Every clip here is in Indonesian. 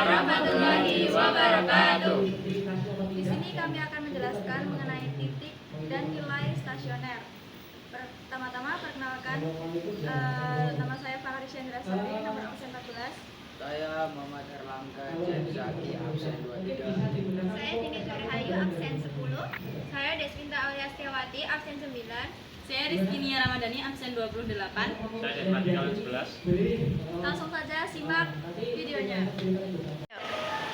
warahmatullahi wabarakatuh. Di sini kami akan menjelaskan mengenai titik dan nilai stasioner. Pertama-tama perkenalkan, nama saya Fahri Shendra Sari, nomor absen 14. Saya Muhammad Erlangga Jenzaki, absen 23. Saya Dini Rahayu, absen 10. Saya Deswinta Auliastiawati, absen 9. Saya Rizky Nia Ramadhani, absen 28. Saya Desmati Kalun 11. Langsung saja simak videonya.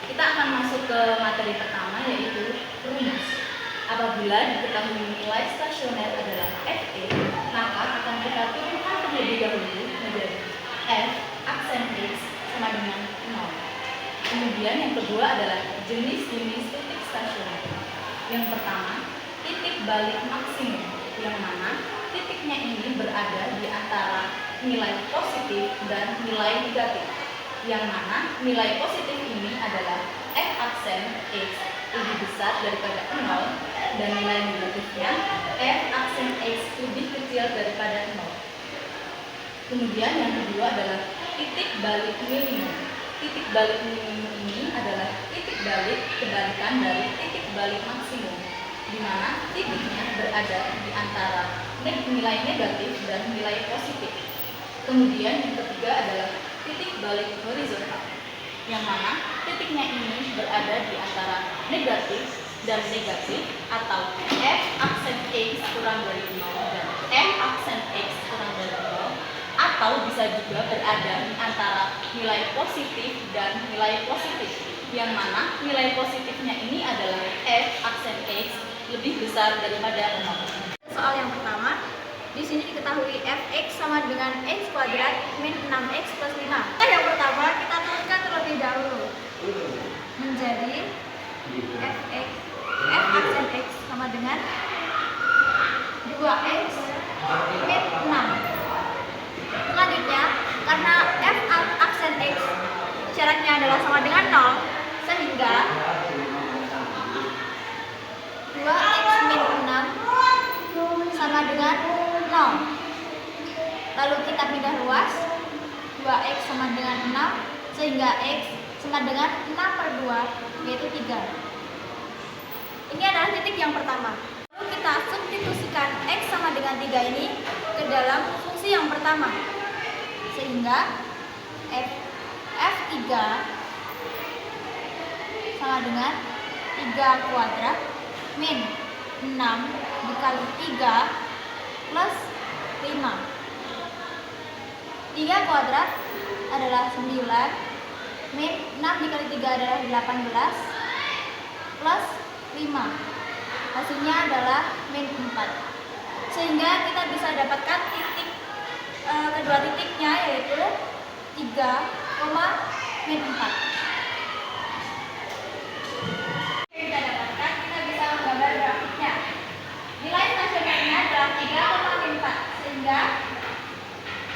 Kita akan masuk ke materi pertama, yaitu rumus. Apabila diketahui nilai stasioner adalah Fe, maka akan kita turunkan terlebih dahulu menjadi F aksen X sama dengan 0. Kemudian yang kedua adalah jenis-jenis titik stasioner. Yang pertama, titik balik maksimum, yang mana titiknya ini berada di antara nilai positif dan nilai negatif. Yang mana nilai positif ini adalah F aksen X lebih besar daripada 0 dan nilai negatifnya F aksen X lebih kecil daripada 0. Kemudian yang kedua adalah titik balik minimum. Titik balik minimum ini adalah titik balik kebalikan dari titik balik maksimum, di mana titiknya berada di antara nilai negatif dan nilai positif. Kemudian yang ketiga adalah titik balik horizontal, yang mana titiknya ini berada di antara negatif dan negatif, atau F aksen X kurang dari 0 dan M aksen X kurang dari 0, atau bisa juga berada di antara nilai positif dan nilai positif, yang mana nilai positifnya ini adalah F aksen X lebih besar daripada 0. Soal yang pertama, di sini diketahui Fx sama dengan x kuadrat min 6x plus 5. Yang pertama kita turunkan terlebih dahulu menjadi Fx F aksen x sama dengan 2x min 6. Selanjutnya, karena F aksen x syaratnya adalah sama dengan 0, sehingga 2x min 6 sama dengan 0. Lalu kita pindah luas, 2x sama dengan 6, sehingga x sama dengan 6 per 2, yaitu 3. Ini adalah titik yang pertama. Lalu kita substitusikan x sama dengan 3 ini ke dalam fungsi yang pertama, sehingga F3 sama dengan 3 kuadrat min 6 dikali 3 plus 5. 3 kuadrat adalah 9, min 6 dikali 3 adalah 18, plus 5. Hasilnya adalah min 4. Sehingga kita bisa dapatkan titik kedua titiknya, yaitu 3, min 4. Kita dapatkan, kita bisa menggambar grafiknya. Nilai stasionernya adalah 3, min 4, sehingga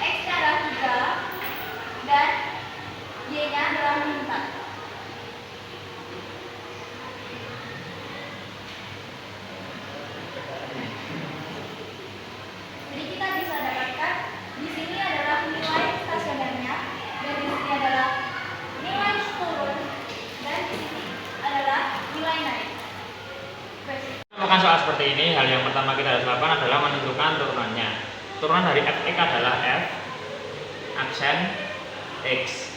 x-nya adalah 3 dan y-nya adalah min 4. Jadi kita bisa dapatkan di sini adalah nilai stasionernya, dan di sini adalah nilai turun, dan di sini adalah nilai naik. Melakukan soal seperti ini, hal yang pertama kita harus lakukan adalah menentukan turunannya. Turunan dari Fx adalah F aksen X.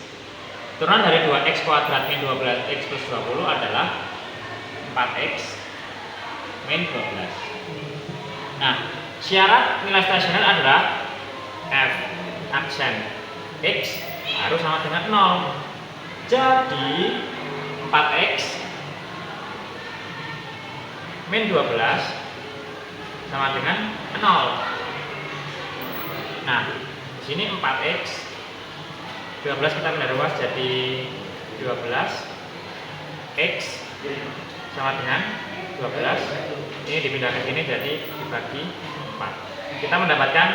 Turunan dari 2x kuadrat min 12x plus 20 adalah 4x min 12. Nah, syarat nilai stasioner adalah F aksen X harus sama dengan 0. Jadi 4x min 12 sama dengan 0. Nah, di sini 4x 12 kita pindah luas jadi 12, x sama dengan 12. Ini dipindah ke sini jadi dibagi 4. Kita mendapatkan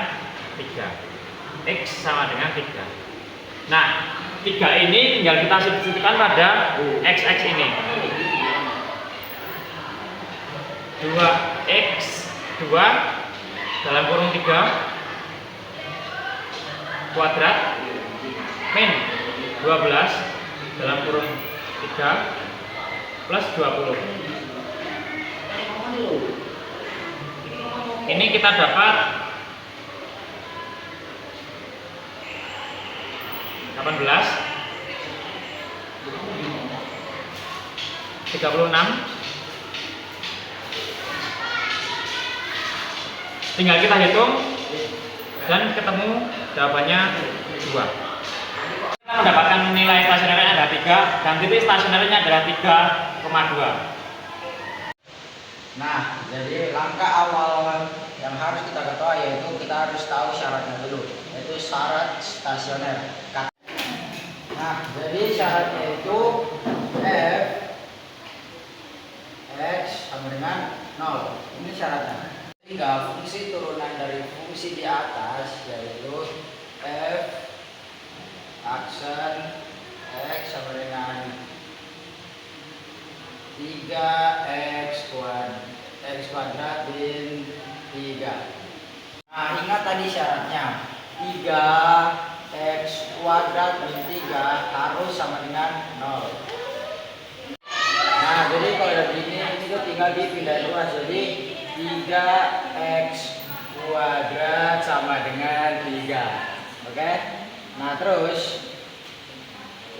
3. X sama dengan 3. Nah, 3 ini tinggal kita substitusikan pada x ini. 2x 2 dalam kurung 3 kuadrat min 12 dalam kurung 3 plus 20. Ini kita dapat 18, 36. Tinggal kita hitung dan ketemu jawabannya 2. Kita mendapatkan nilai stasionernya ada 3 dan titik stasionernya adalah 3,2. Nah, jadi langkah awal yang harus kita ketahui yaitu kita harus tahu syaratnya dulu, yaitu syarat stasioner. Nah, jadi syaratnya itu f x sama dengan 0. Ini syaratnya. Sehingga fungsi turunan dari fungsi di atas yaitu f aksen x sama dengan 3x kuadrat din 3. Nah, ingat tadi syaratnya 3x kuadrat min 3 harus sama dengan 0. Nah, jadi kalau ada begini ini tuh tinggal dipindahin luas, jadi 3x kuadrat sama dengan 3. Oke? Nah, terus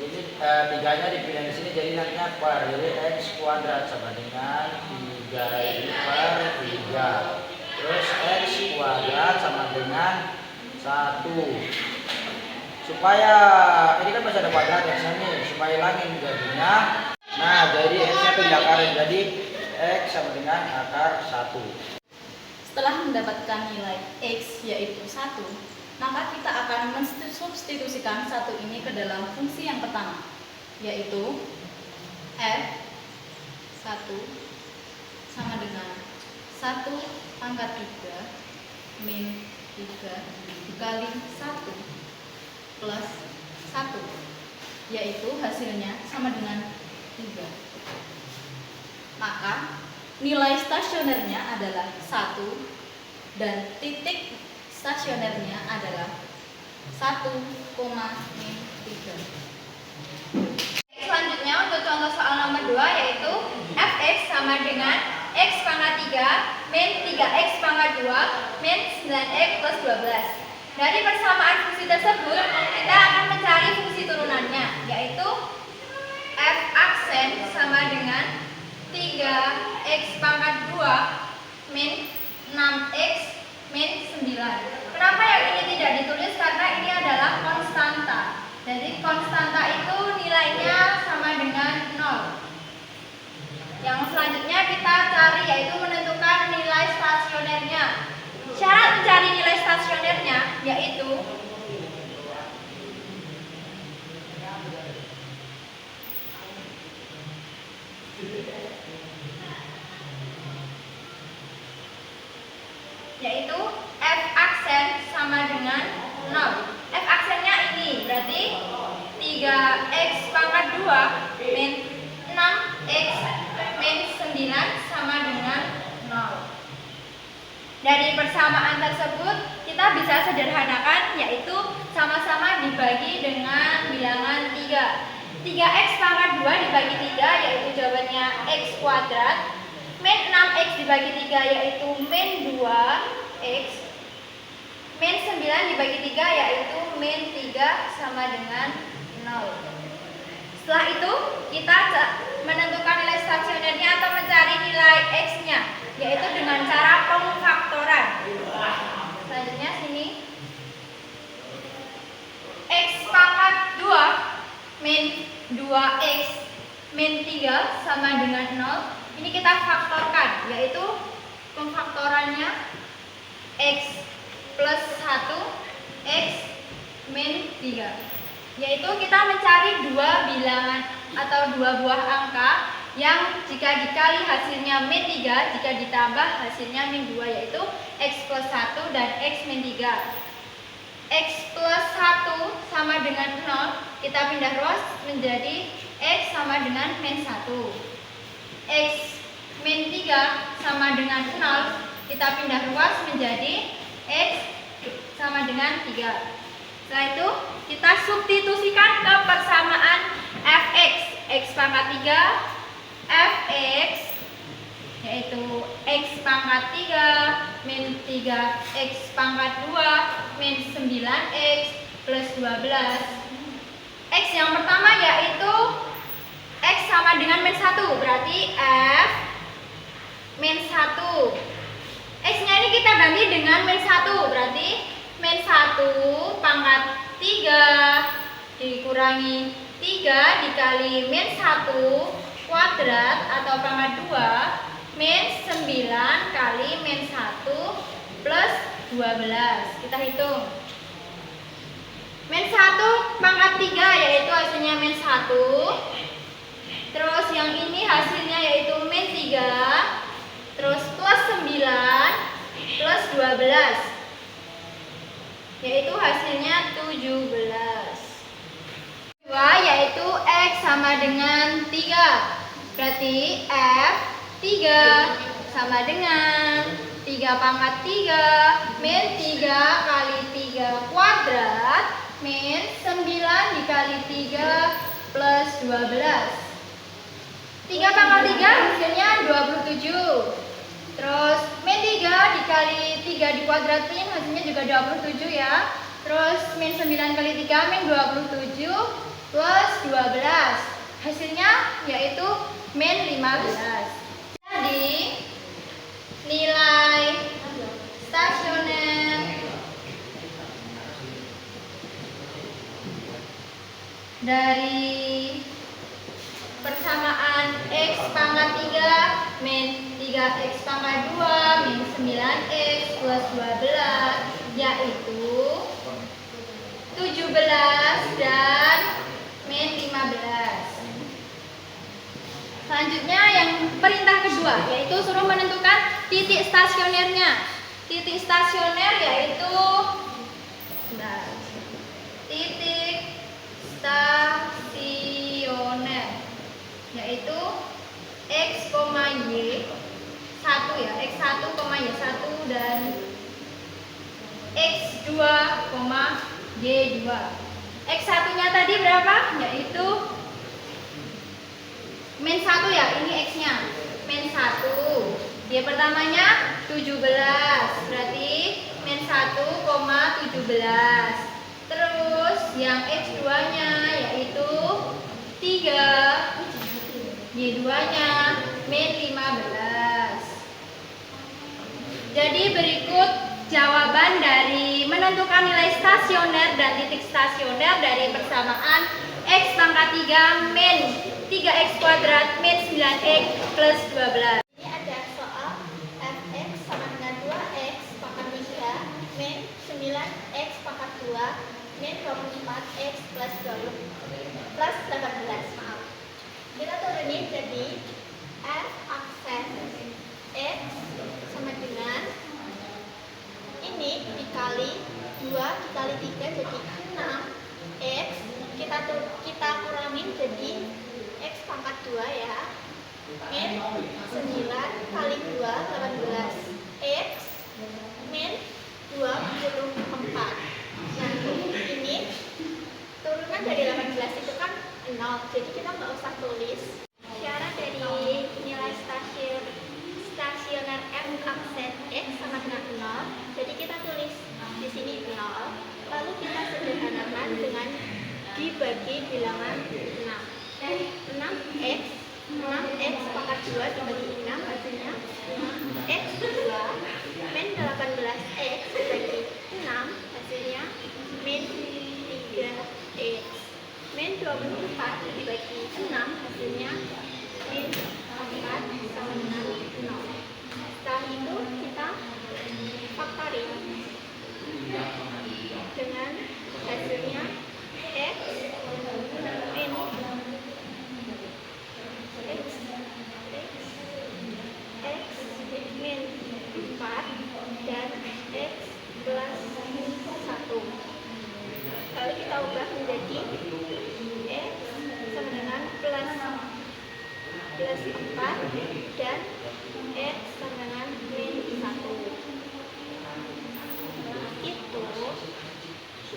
ini 3-nya dipindahin di sini, jadi nantinya per, jadi x kuadrat sama dengan 3 per 3. Terus x kuadrat sama dengan 1. Supaya ini kan masih ada kuadrat x nih, supaya hilangin jadinya. Nah, jadi x-nya itu diakarin, jadi x sama dengan akar 1. Setelah mendapatkan nilai x yaitu 1, maka kita akan mensubstitusikan 1 ini ke dalam fungsi yang pertama, yaitu f 1 sama dengan 1 pangkat 3 min 3 dikali 1 plus 1, yaitu hasilnya sama dengan 3. Maka nilai stasionernya adalah 1 dan titik stasionernya adalah 1,3. Selanjutnya untuk contoh soal nomor 2 yaitu fx sama dengan x pangkat 3 min 3x pangkat 2 min 9x plus 12. Dari persamaan fungsi tersebut kita akan mencari fungsi turunannya, yaitu f aksen sama dengan 3x pangkat 2 min 6x min 9. Kenapa yang ini tidak ditulis? Karena ini adalah konstanta. Jadi konstanta itu nilainya sama dengan 0. Yang selanjutnya kita cari yaitu menentukan nilai stasionernya. Syarat mencari nilai stasionernya yaitu f aksen sama dengan 0. F aksennya ini berarti 3x pangkat 2 min 6x min 9 sama dengan 0. Dari persamaan tersebut kita bisa sederhanakan, yaitu sama-sama dibagi dengan bilangan 3. 3x pangkat 2 dibagi 3 yaitu jawabannya x kuadrat, min 6x dibagi 3 yaitu min 2x, min 9 dibagi 3 yaitu min 3 sama dengan 0. Setelah itu kita menentukan nilai stasionernya atau mencari nilai x-nya, yaitu dengan cara pemfaktoran. Selanjutnya sini x pangkat 2 min 2x min 3 sama dengan 0. Ini kita faktorkan, yaitu pemfaktorannya x plus 1 x min 3, yaitu kita mencari dua bilangan atau dua buah angka yang jika dikali hasilnya min 3, jika ditambah hasilnya min 2, yaitu x plus 1 dan x min 3. X plus 1 sama dengan 0, kita pindah ruas menjadi x sama dengan min 1. X min 3 sama dengan 0, kita pindah ruas menjadi x sama dengan 3. Setelah itu kita substitusikan ke persamaan fx X pangkat 3 Fx yaitu X pangkat 3 min 3X pangkat 2 min 9X plus 12. X yang pertama yaitu X sama dengan min 1, berarti F min 1. X nya ini kita ganti dengan min 1, berarti min 1 pangkat 3 dikurangi 3 dikali min 1 kuadrat atau pangkat 2 min 9 kali min 1 plus 12. Kita hitung. Min 1 pangkat 3 yaitu hasilnya min 1. Terus yang ini hasilnya yaitu min 3. Terus plus 9 plus 12 yaitu hasilnya 17. 2 yaitu X sama dengan 3. Berarti F 3 sama dengan 3 pangkat 3 min 3 kali 3 kuadrat min 9 dikali 3 plus 12. 3 pangkat 3 hasilnya 27. Terus min 3 dikali 3 dikuadratin hasilnya juga 27 ya. Terus min 9 kali 3 min 27 plus 12. Hasilnya yaitu min 15. Jadi nilai stasioner dari persamaan X pangkat 3 min 3X pangkat 2 min 9X plus 12 yaitu 17 dan min 15. Selanjutnya yang perintah kedua yaitu suruh menentukan titik stasionernya. Titik stasioner yaitu titik stasioner yaitu X, Y 1 ya, X1, Y1 dan X2, Y2. X1 nya tadi berapa? Yaitu min 1 ya, ini X nya min 1. Y pertamanya 17, berarti min 1,17. Terus yang X2 nya yaitu 3, Y2 nya min 15. Jadi berikut jawaban dari menentukan nilai stasioner dan titik stasioner dari persamaan X pangkat 3 min 3X kuadrat min 9X plus 12. Ini ada soal Fx sama dengan 2X pangkat 3 min 9X pangkat 2 min 24X plus 18. Maaf. Kita turunin jadi F aksen X sama dengan ini dikali 2 dikali 3 jadi 6X. Kita kurangin jadi X pangkat 2 ya. Min 9 kali 2 18. X min 24. Nah, ini turunan dari 18 itu kan 0. Jadi kita nggak usah tulis. Syarat dari nilai stasioner F aksen X sama dengan 0. Jadi kita tulis di sini 0. Lalu kita sederhanakan dengan dibagi bilangan 6. 6X pangkat 2 dibagi 6 hasilnya 6X2 min 18X dibagi 6 hasilnya min 3X min 24 dibagi 6 hasilnya min 4 sama dengan 0. Setelah itu kita faktorin dengan hasilnya X min X min 4 dan X plus 1. Lalu kita ubah menjadi X sama dengan plus 4 dan X sama dengan min 1. Itu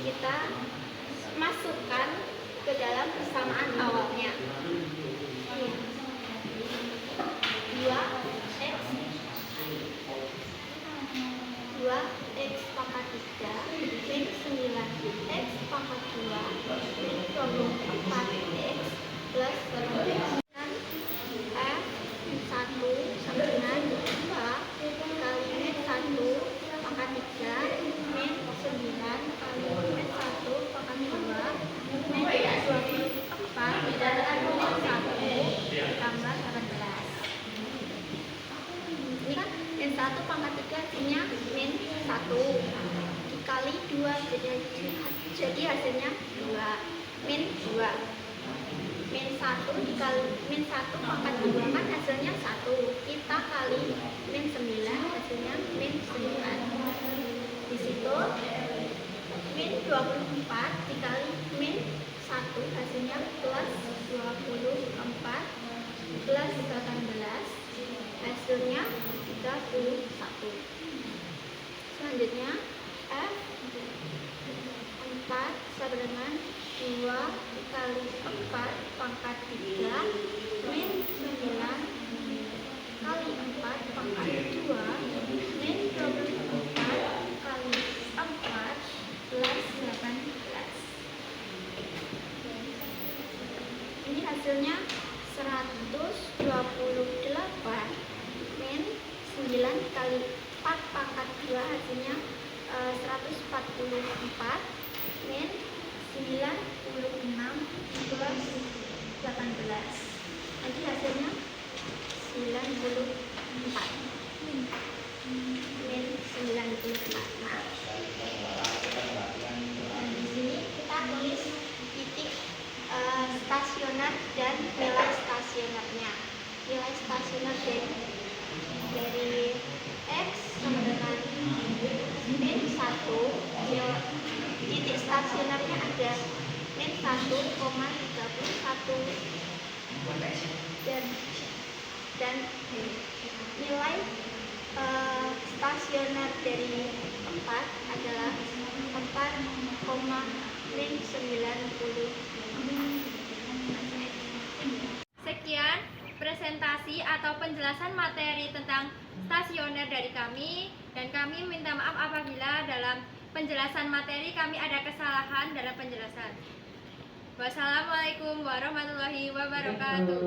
kita masukkan ke dalam persamaan awalnya. 2x pangkat 3 min 9x pangkat 2 min 24x plus 8x. F 1 sama dengan 2 kali min 1 pangkat 3 min 9 kali min 1 pangkat 2 min 24 dikalikan min 1 tambah 18. Ini kan min 1 pangkat 3 hasilnya min 1 dikali 2 jadi hasilnya 2 min 2 min 1 dikali min 1 pangkat 2 kan hasilnya 1 kita kali min 9 hasilnya min 9 di situ min 24 dikali min 1 hasilnya plus 24 plus 18 hasilnya 31. Selanjutnya F 4 sama dengan 2 dikali 4 pangkat 3 min 9 kali 4 pangkat 2 min 24 kali 4 plus 18. Ini hasilnya 128 min 9 kali 4 pangkat 2 hasilnya 144 min 96 plus 18. Nanti hasilnya 94 min 94. Nah, dan di sini kita tulis titik stasioner dan nilai stasionernya. Nilai stasioner dari X sama dengan min 1, titik stasionernya ada min 1,31 dan nilai stasioner dari 4 adalah 4,90. Sekian presentasi atau penjelasan materi tentang stasioner dari kami, dan kami minta maaf apabila dalam penjelasan materi kami ada kesalahan dalam penjelasan. Wassalamualaikum warahmatullahi wabarakatuh.